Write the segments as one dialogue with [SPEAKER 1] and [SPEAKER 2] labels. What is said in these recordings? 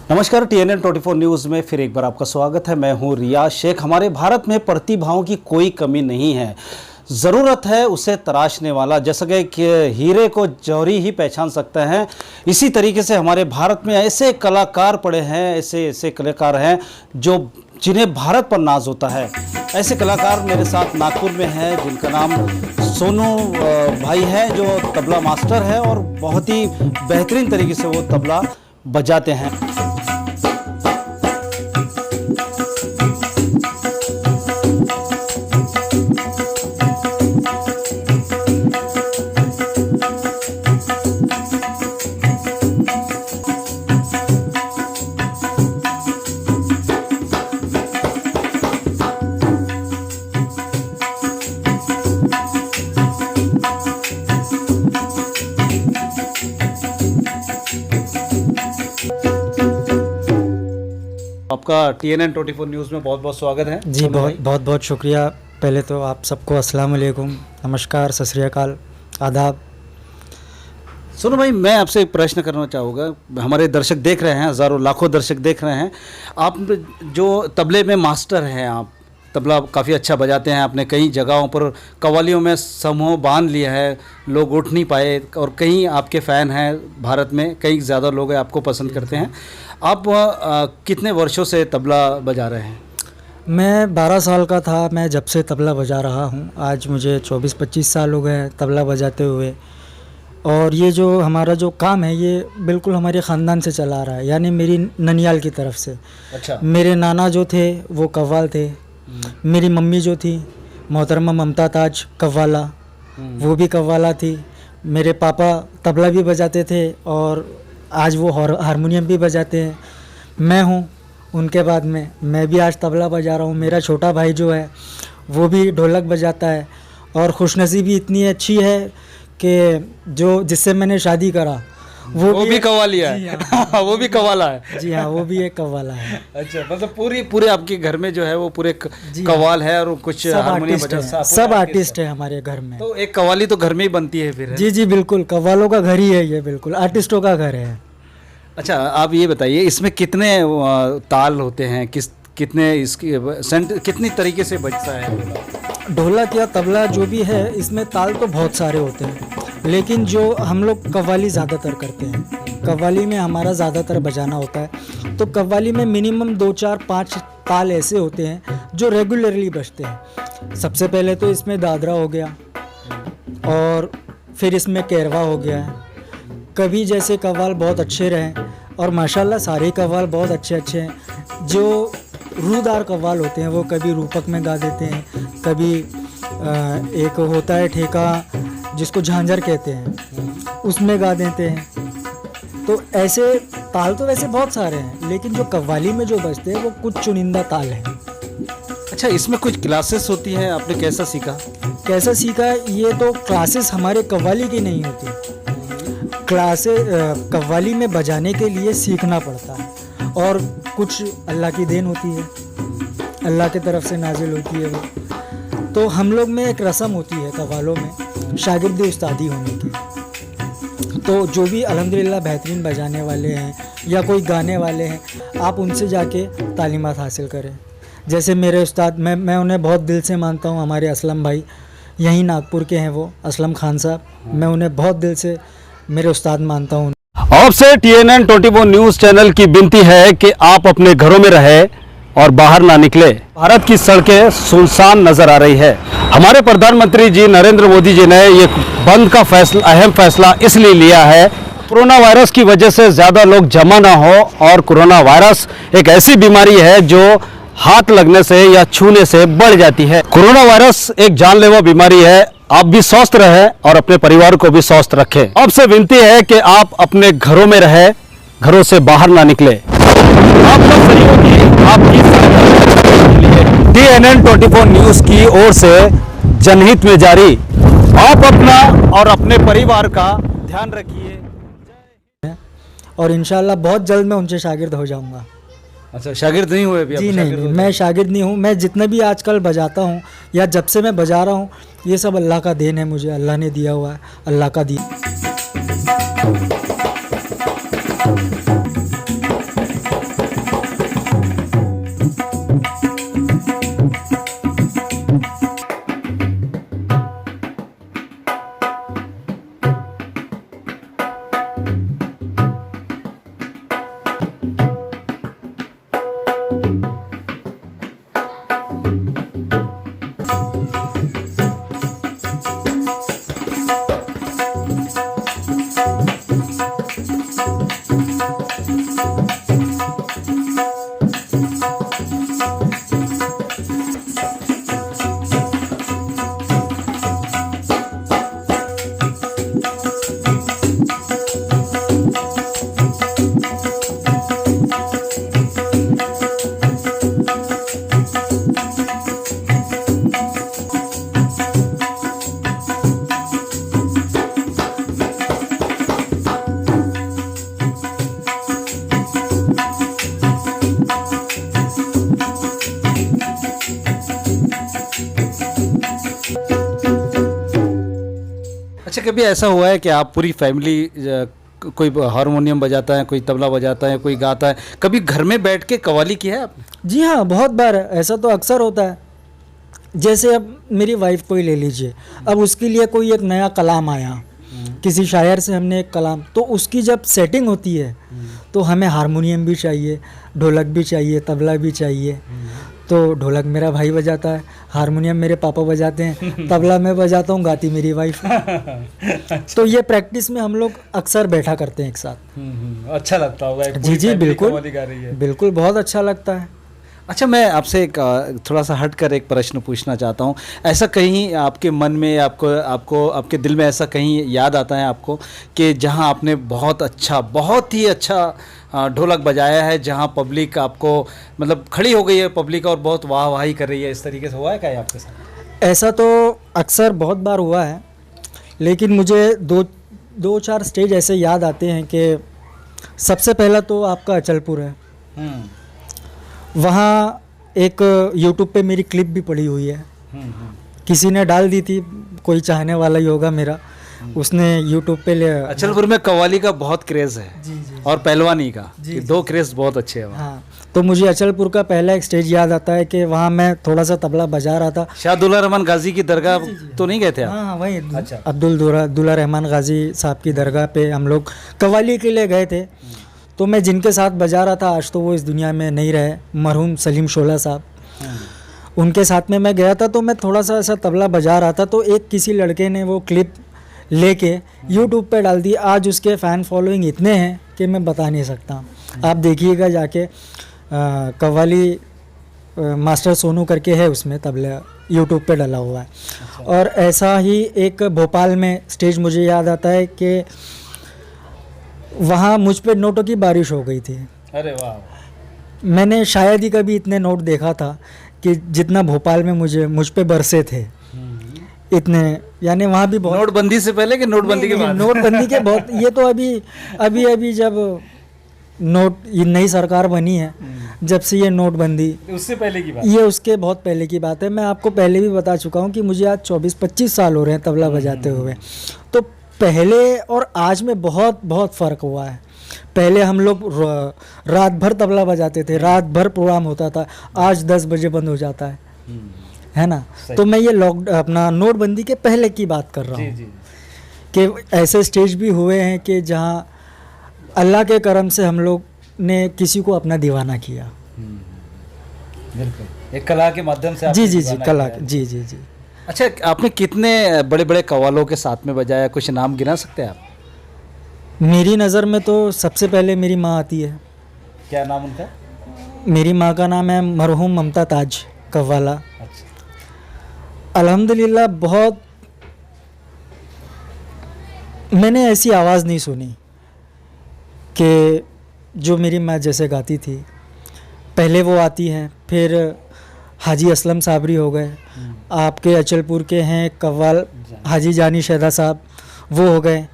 [SPEAKER 1] नमस्कार, TNN 24 news में फिर एक बार आपका स्वागत है। मैं हूं रियाज शेख। हमारे भारत में प्रतिभाओं की कोई कमी नहीं है, ज़रूरत है उसे तराशने वाला। जैसा कि हीरे को जौहरी ही पहचान सकते हैं, इसी तरीके से हमारे भारत में ऐसे कलाकार पड़े हैं, ऐसे कलाकार हैं जिन्हें भारत पर नाज होता है। ऐसे कलाकार मेरे साथ नागपुर में हैं, जिनका नाम सोनू भाई है, जो तबला मास्टर है और बहुत ही बेहतरीन तरीके से वो तबला बजाते हैं। आपका TNN 24 न्यूज़ में बहुत बहुत स्वागत है
[SPEAKER 2] जी। बहुत बहुत शुक्रिया। पहले तो आप सबको अस्सलाम वालेकुम, नमस्कार, सत श्री अकाल, आदाब।
[SPEAKER 1] सुनो भाई, मैं आपसे एक प्रश्न करना चाहूँगा। हमारे दर्शक देख रहे हैं, हज़ारों लाखों दर्शक देख रहे हैं। आप जो तबले में मास्टर हैं, आप तबला काफ़ी अच्छा बजाते हैं। आपने कई जगहों पर कव्वालियों में समूह बांध लिया है, लोग उठ नहीं पाए, और कई आपके फ़ैन हैं भारत में, कई ज़्यादा लोग आपको पसंद करते हैं। आप कितने वर्षों से तबला बजा रहे हैं?
[SPEAKER 2] मैं 12 साल का था मैं जब से तबला बजा रहा हूँ। आज मुझे 24-25 साल हो गए तबला बजाते हुए। और ये जो हमारा जो काम है ये बिल्कुल हमारे ख़ानदान से चला आ रहा है, यानी मेरी ननियाल की तरफ से।
[SPEAKER 1] अच्छा।
[SPEAKER 2] मेरे नाना जो थे वो कव्वाल थे, मेरी मम्मी जो थी मोहतरमा ममता ताज कव्वाला, वो भी कव्वाला थी। मेरे पापा तबला भी बजाते थे और आज वो हारमोनियम भी बजाते हैं। मैं हूँ उनके बाद में, मैं भी आज तबला बजा रहा हूँ। मेरा छोटा भाई जो है वो भी ढोलक बजाता है। और खुशनसीबी इतनी अच्छी है कि जो जिससे मैंने शादी करा वो
[SPEAKER 1] भी कव्वालिया है। हाँ, वो भी कव्वाला है।
[SPEAKER 2] जी हाँ, वो भी एक कव्वाला है।
[SPEAKER 1] अच्छा, मतलब पूरे आपके घर में जो है वो पूरे कव्वाल है और कुछ हारमोनियम बजा,
[SPEAKER 2] सब आर्टिस्ट है हमारे घर में।
[SPEAKER 1] तो एक कव्वाली तो घर में ही बनती है फिर, है?
[SPEAKER 2] जी जी बिल्कुल, कव्वालों का घर ही है ये, बिल्कुल आर्टिस्टों का घर है।
[SPEAKER 1] अच्छा, आप ये बताइए, इसमें कितने ताल होते हैं, कितने इसकी कितनी तरीके से बजता है
[SPEAKER 2] ढोलक या तबला जो भी है? इसमें ताल तो बहुत सारे होते हैं, लेकिन जो हम लोग कव्वाली ज़्यादातर करते हैं, कव्वाली में हमारा ज़्यादातर बजाना होता है। तो कव्वाली में मिनिमम 2, 4, 5 ताल ऐसे होते हैं जो रेगुलरली बजते हैं। सबसे पहले तो इसमें दादरा हो गया, और फिर इसमें कैरवा हो गया है। कभी जैसे कव्वाल बहुत अच्छे रहे, और माशाल्लाह सारे कव्वाल बहुत अच्छे हैं। जो रूदार कव्वाल होते हैं वो कभी रूपक में गा देते हैं, कभी एक होता है ठेका जिसको झांझर कहते हैं, उसमें गा देते हैं। तो ऐसे ताल तो वैसे बहुत सारे हैं, लेकिन जो कव्वाली में जो बजते हैं वो कुछ चुनिंदा ताल हैं।
[SPEAKER 1] अच्छा, इसमें कुछ क्लासेस होती हैं? आपने कैसा सीखा?
[SPEAKER 2] ये तो क्लासेस हमारे कव्वाली की नहीं होती। क्लासेस कव्वाली में बजाने के लिए सीखना पड़ता है, और कुछ अल्लाह की देन होती है, अल्लाह की तरफ से नाजिल होती है वो। तो हम लोग में एक रस्म होती है कव्वालों में शागिर्दी उस्तादी होने की। तो जो भी अल्हम्दुलिल्लाह बेहतरीन बजाने वाले हैं या कोई गाने वाले हैं, आप उनसे जाके तालीमात हासिल करें। जैसे मेरे उस्ताद, मैं उन्हें बहुत दिल से मानता हूँ, हमारे असलम भाई, यहीं नागपुर के हैं वो, असलम खान साहब। मैं उन्हें बहुत दिल से मेरे उस्ताद मानता हूँ।
[SPEAKER 1] आपसे TNN 24 न्यूज़ चैनल की विनती है कि आप अपने घरों में रहे और बाहर ना निकले। भारत की सड़कें सुनसान नजर आ रही है। हमारे प्रधानमंत्री जी नरेंद्र मोदी जी ने ये बंद का अहम फैसला इसलिए लिया है, कोरोना वायरस की वजह से ज़्यादा लोग जमा ना हो। और कोरोना वायरस एक ऐसी बीमारी है जो हाथ लगने से या छूने से बढ़ जाती है। कोरोना वायरस एक जानलेवा बीमारी है। आप भी स्वस्थ रहें और अपने परिवार को भी स्वस्थ रखें। आपसे विनती है कि आप अपने घरों में रहें, घरों से बाहर ना निकले। आपका सहयोगी आपकी सहायता के लिए TNN 24 न्यूज़ की ओर से जनहित में जारी। आप अपना और अपने परिवार का ध्यान रखिए,
[SPEAKER 2] और इंशाल्लाह बहुत जल्द मैं उनसे शागिर्द हो जाऊंगा।
[SPEAKER 1] अच्छा, शागिर्द नहीं हुए अभी?
[SPEAKER 2] जी नहीं, मैं शागिर्द नहीं हूँ। मैं जितने भी आजकल बजाता हूँ या जब से मैं बजा रहा हूँ, ये सब अल्लाह का देन है, मुझे अल्लाह ने दिया हुआ है, अल्लाह का दिया।
[SPEAKER 1] अच्छा, कभी ऐसा हुआ है कि आप पूरी फैमिली कोई हारमोनियम बजाता है, कोई तबला बजाता है, कोई गाता है, कभी घर में बैठ के कव्वाली की है आपने?
[SPEAKER 2] जी हाँ, बहुत बार ऐसा तो अक्सर होता है। जैसे अब मेरी वाइफ को ही ले लीजिए, अब उसके लिए कोई एक नया कलाम आया, किसी शायर से हमने एक कलाम, तो उसकी जब सेटिंग होती है तो हमें हारमोनियम भी चाहिए, ढोलक भी चाहिए, तबला भी चाहिए। तो ढोलक मेरा भाई बजाता है, हारमोनियम मेरे पापा बजाते हैं, तबला मैं बजाता हूँ, गाती मेरी वाइफ। तो ये प्रैक्टिस में हम लोग अक्सर बैठा करते हैं एक साथ।
[SPEAKER 1] अच्छा लगता होगा,
[SPEAKER 2] जी जी बिल्कुल, बिल्कुल बहुत अच्छा लगता है।
[SPEAKER 1] अच्छा, मैं आपसे एक थोड़ा सा हट कर एक प्रश्न पूछना चाहता हूँ। ऐसा कहीं आपके मन में, आपको आपके दिल में ऐसा कहीं याद आता है आपको कि जहाँ आपने बहुत ही अच्छा ढोलक बजाया है, जहाँ पब्लिक आपको मतलब खड़ी हो गई है पब्लिक और बहुत वाह वाही कर रही है, इस तरीके से हुआ है क्या आपके साथ?
[SPEAKER 2] ऐसा तो अक्सर बहुत बार हुआ है, लेकिन मुझे दो चार स्टेज ऐसे याद आते हैं कि सबसे पहला तो आपका अचलपुर है। वहाँ एक यूट्यूब पे मेरी क्लिप भी पड़ी हुई है, किसी ने डाल दी थी, कोई चाहने वाला ही होगा मेरा, उसने यूट्यूब पे ले।
[SPEAKER 1] अचलपुर में कव्वाली का बहुत क्रेज़ है।
[SPEAKER 2] जी जी
[SPEAKER 1] और पहलवानी का,
[SPEAKER 2] जी,
[SPEAKER 1] ये
[SPEAKER 2] जी,
[SPEAKER 1] दो क्रेज़ बहुत अच्छे हैं वहाँ।
[SPEAKER 2] हाँ, तो मुझे अचलपुर का पहला एक स्टेज याद आता है कि वहाँ मैं थोड़ा सा तबला बजा रहा था।
[SPEAKER 1] शाहदुल्ला रहमान गाजी की दरगाह तो नहीं गए थे आप?
[SPEAKER 2] हाँ वहीं
[SPEAKER 1] अच्छा।
[SPEAKER 2] अब्दुल्ला रहमान गाजी साहब की दरगाह पे हम लोग कव्वाली के लिए गए थे। तो मैं जिनके साथ बजा रहा था, आज तो वो इस दुनिया में नहीं रहे, मरहूम सलीम शोला साहब, उनके साथ में मैं गया था। तो मैं थोड़ा सा ऐसा तबला बजा रहा था, तो एक किसी लड़के ने वो क्लिप लेके यूट्यूब पे डाल दी। आज उसके फ़ैन फॉलोइंग इतने हैं कि मैं बता नहीं सकता। आप देखिएगा जाके, कव्वाली मास्टर सोनू करके है, उसमें तबला यूट्यूब पे डाला हुआ है।
[SPEAKER 1] अच्छा।
[SPEAKER 2] और ऐसा ही एक भोपाल में स्टेज मुझे याद आता है कि वहाँ मुझ पे नोटों की बारिश हो गई थी।
[SPEAKER 1] अरे वाह!
[SPEAKER 2] मैंने शायद ही कभी इतने नोट देखा था कि जितना भोपाल में मुझ पे बरसे थे इतने। यानी वहाँ भी बहुत,
[SPEAKER 1] नोटबंदी से पहले कि नोटबंदी के बाद?
[SPEAKER 2] नोटबंदी के बहुत, ये तो अभी जब ये नई सरकार बनी है, जब से ये नोटबंदी,
[SPEAKER 1] उससे पहले की बात?
[SPEAKER 2] ये उसके बहुत पहले की बात है। मैं आपको पहले भी बता चुका हूँ कि मुझे आज 24-25 साल हो रहे हैं तबला बजाते हुए। तो पहले और आज में बहुत बहुत फ़र्क हुआ है। पहले हम लोग रात भर तबला बजाते थे, रात भर प्रोग्राम होता था, आज 10 बजे बंद हो जाता है ना। तो मैं ये अपना नोटबंदी के पहले की बात कर रहा हूँ कि ऐसे स्टेज भी हुए हैं कि जहाँ अल्लाह के करम से हम लोग ने किसी को अपना दीवाना किया।
[SPEAKER 1] बिल्कुल, एक कला के माध्यम से।
[SPEAKER 2] जी जी जी, कला, जी जी जी।
[SPEAKER 1] अच्छा, आपने कितने बड़े बड़े कव्वालों के साथ में बजाया, कुछ नाम गिना सकते हैं आप?
[SPEAKER 2] मेरी नज़र में तो सबसे पहले मेरी माँ आती है।
[SPEAKER 1] क्या नाम उनका?
[SPEAKER 2] मेरी माँ का नाम है मरहूम ममता ताज कव्वाला।
[SPEAKER 1] अच्छा।
[SPEAKER 2] अल्हम्दुलिल्लाह, बहुत मैंने ऐसी आवाज़ नहीं सुनी कि जो मेरी माँ जैसे गाती थी। पहले वो आती हैं, फिर हाजी असलम साबरी हो गए, आपके अचलपुर के हैं कव्वाल हाजी जानी शहदा साहब, वो हो गए।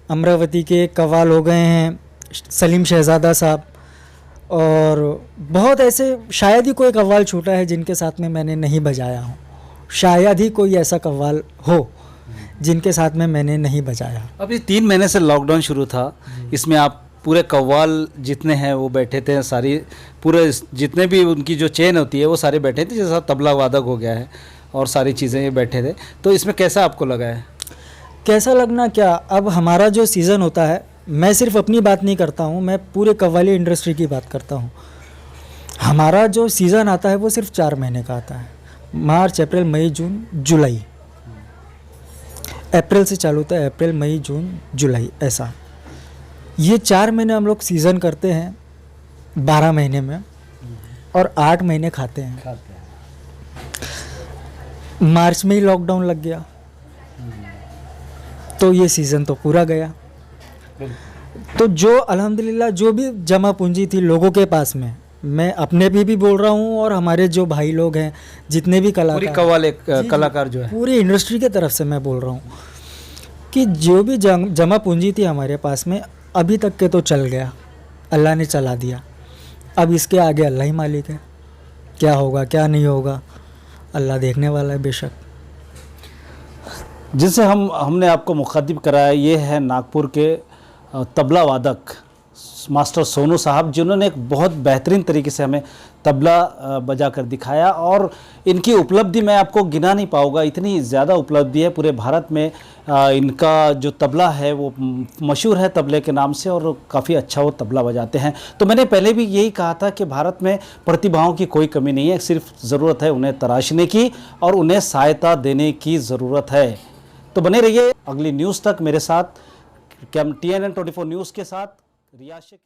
[SPEAKER 2] अमरावती के कव्वाल हो गए हैं सलीम शहज़ादा साहब। और बहुत ऐसे, शायद ही कोई कव्वाल छूटा है जिनके साथ में मैंने नहीं बजाया हूँ। शायद ही कोई ऐसा कव्वाल हो जिनके साथ में मैंने नहीं बजाया।
[SPEAKER 1] अभी 3 महीने से लॉकडाउन शुरू था, इसमें आप पूरे कव्वाल जितने हैं वो बैठे थे, सारी पूरे जितने भी उनकी जो चेन होती है वो सारे बैठे थे, जैसा तबला वादक हो गया है और सारी चीज़ें ये बैठे थे। तो इसमें कैसा आपको लगा है?
[SPEAKER 2] कैसा लगना क्या, अब हमारा जो सीज़न होता है, मैं सिर्फ अपनी बात नहीं करता हूँ, मैं पूरे कव्वाली इंडस्ट्री की बात करता हूँ। हमारा जो सीज़न आता है वो सिर्फ 4 महीने का आता है, मार्च, अप्रैल, मई, जून, जुलाई। अप्रैल से चालू होता है, अप्रैल, मई, जून, जुलाई, ऐसा। ये 4 महीने हम लोग सीज़न करते हैं 12 महीने में, और 8 महीने खाते हैं। मार्च में ही लॉकडाउन लग गया, तो ये सीज़न तो पूरा गया। तो जो अल्हम्दुलिल्लाह जो भी जमा पूंजी थी लोगों के पास में, मैं अपने भी बोल रहा हूँ और हमारे जो भाई लोग हैं, जितने भी
[SPEAKER 1] कलाकार जो है,
[SPEAKER 2] पूरी इंडस्ट्री के तरफ से मैं बोल रहा हूँ कि जो भी जमा पूंजी थी हमारे पास में, अभी तक के तो चल गया, अल्लाह ने चला दिया। अब इसके आगे अल्लाह ही मालिक है, क्या होगा क्या नहीं होगा अल्लाह देखने वाला है बेशक।
[SPEAKER 1] जिनसे हमने आपको मुखातिब कराया, ये है नागपुर के तबला वादक मास्टर सोनू साहब, जिन्होंने एक बहुत बेहतरीन तरीके से हमें तबला बजा कर दिखाया। और इनकी उपलब्धि मैं आपको गिना नहीं पाऊँगा, इतनी ज़्यादा उपलब्धि है पूरे भारत में। इनका जो तबला है वो मशहूर है तबले के नाम से, और काफ़ी अच्छा वो तबला बजाते हैं। तो मैंने पहले भी यही कहा था कि भारत में प्रतिभाओं की कोई कमी नहीं है, सिर्फ ज़रूरत है उन्हें तराशने की और उन्हें सहायता देने की ज़रूरत है। तो बने रहिए अगली न्यूज़ तक मेरे साथ, TNN 24 न्यूज़ के साथ। रियाज शेख।